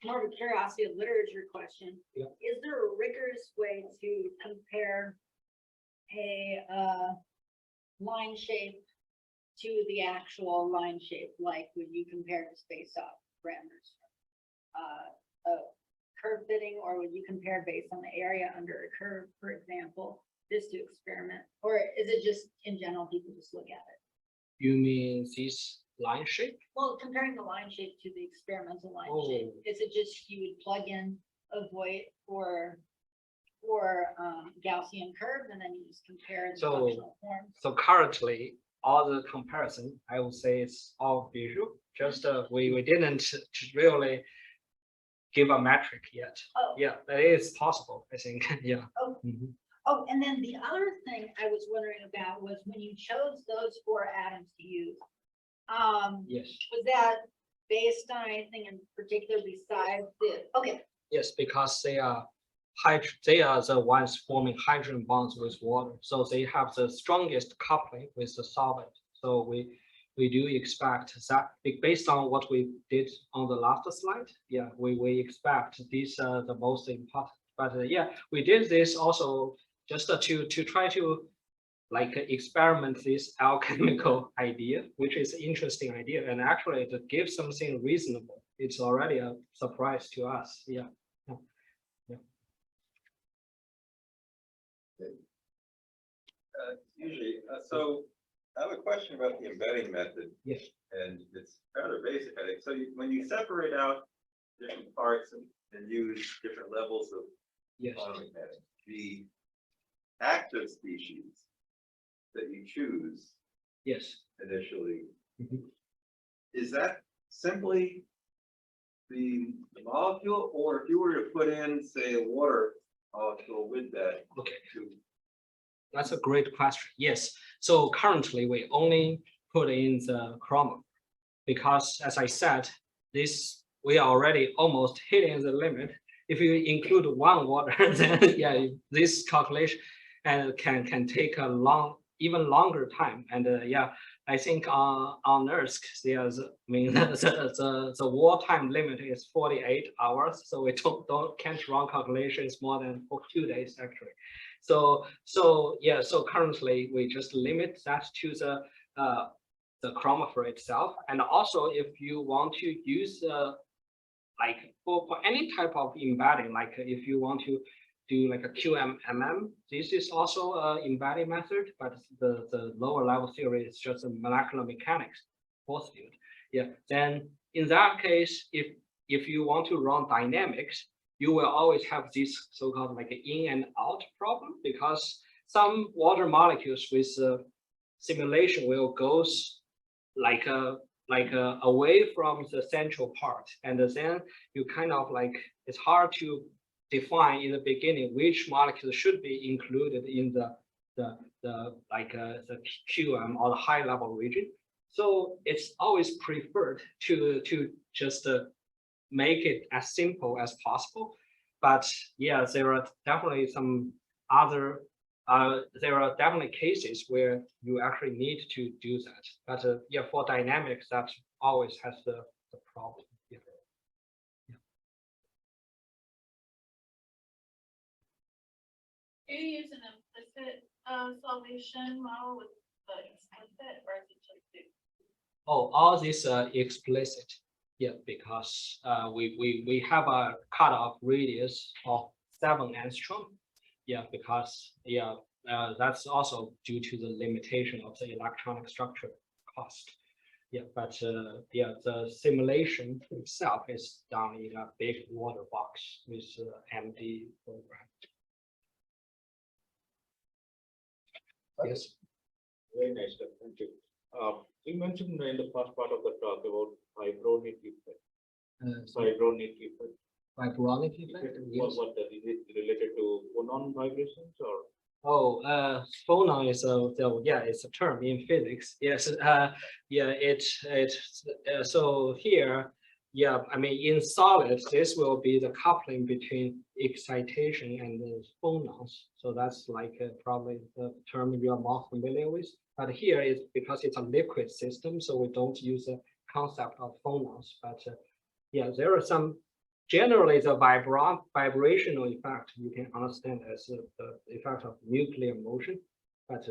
more of a curiosity of literature question. Yeah. Is there a rigorous way to compare a line shape to the actual line shape? Like, would you compare the space off parameters a curve fitting, or would you compare based on the area under a curve, for example, just to experiment? Or is it just in general people just look at it? You mean this line shape? Well, comparing the line shape to the experimental line shape, Oh. is it just you would plug in a void or Gaussian curve, and then you just compare the So- functional forms? So currently, all the comparison, I would say it's all visual. Just we didn't really give a metric yet. Oh. Yeah, that is possible, I think. Yeah. Oh. Mhm. Oh, and then the other thing I was wondering about was when you chose those 4 atoms to use, Yes. was that based on anything in particular besides the, okay, Yes, because they are the ones forming hydrogen bonds with water, so they have the strongest coupling with the solvent. So we do expect that based on what we did on the last slide. Yeah, we expect these are the most important. But yeah, we did this also just to try to like experiment this alchemical idea, which is an interesting idea, and actually to give something reasonable, it's already a surprise to us. Yeah. Usually, so I have a question about the embedding method. Yes. And it's rather basic, I think. So when you separate out different parts and use different levels of Yes. quantum embedding, the active species that you choose Yes. initially, Mhm. is that simply the molecule, or if you were to put in, say, a water molecule with that? Okay. to That's a great question. Yes. So currently we only put in the chromophore. because as I said, we are already almost hitting the limit. If you include one water, then yeah, this calculation and can take a even longer time. And yeah, I think on Earth, there's, I mean, the wartime limit is 48 hours, so we can't run calculations more than for 2 days actually. So yeah, so currently we just limit that to the chromophore itself, and also if you want to use like for any type of embedding, like if you want to do like a Qm this is also an embedding method, but the lower level theory is just a molecular mechanics force field. Yeah, then in that case, if you want to run dynamics, you will always have this so-called like in and out problem, because some water molecules with simulation will goes like away from the central part, and then you kind of like, it's hard to define in the beginning which molecule should be included in the QM or the high level region. So it's always preferred to just make it as simple as possible. But yeah, there are definitely some other there are definitely cases where you actually need to do that. But yeah, for dynamics, that always has the problem. Yeah. Do you use an implicit solvation model with the explicit, or is it just the? Oh, all this explicit. Yeah, because we have a cutoff radius of 7 angstrom. Yeah, because yeah, that's also due to the limitation of the electronic structure cost. Yeah, but yeah, the simulation itself is done in a big water box with MD program. Yes. Very nice, sir. Thank you. You mentioned in the first part of the talk about Vibromic Effect. Vibromic Effect. Vibromic effect? Yes. What that is it related to phonon vibrations or? Oh, phonon is it's a term in physics. Yes, yeah, so here, yeah, I mean, in solid, this will be the coupling between excitation and the phonons. So that's like probably the term you are more familiar with. But here is because it's a liquid system, so we don't use the concept of phonons. But yeah, there are some. Generally, the vibrational effect you can understand as the effect of nuclear motion, but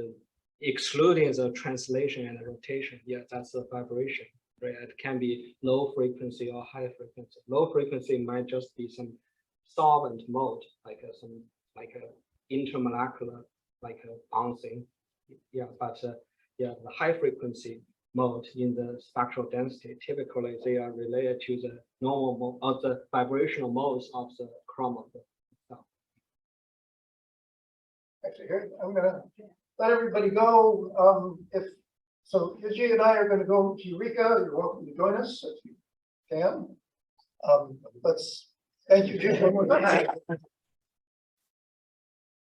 excluding the translation and the rotation, yeah, that's the vibration. Right? It can be low frequency or high frequency. Low frequency might just be some solvent mode, like a intermolecular, like a bouncing. Yeah, but yeah, the high frequency mode in the spectral density, typically they are related to the normal mode of the vibrational modes of the chromophore. Actually, here, I'm gonna let everybody go. So Yuezhi and I are gonna go to Eureka. You're welcome to join us if you can. Let's thank you, Jim, one more time.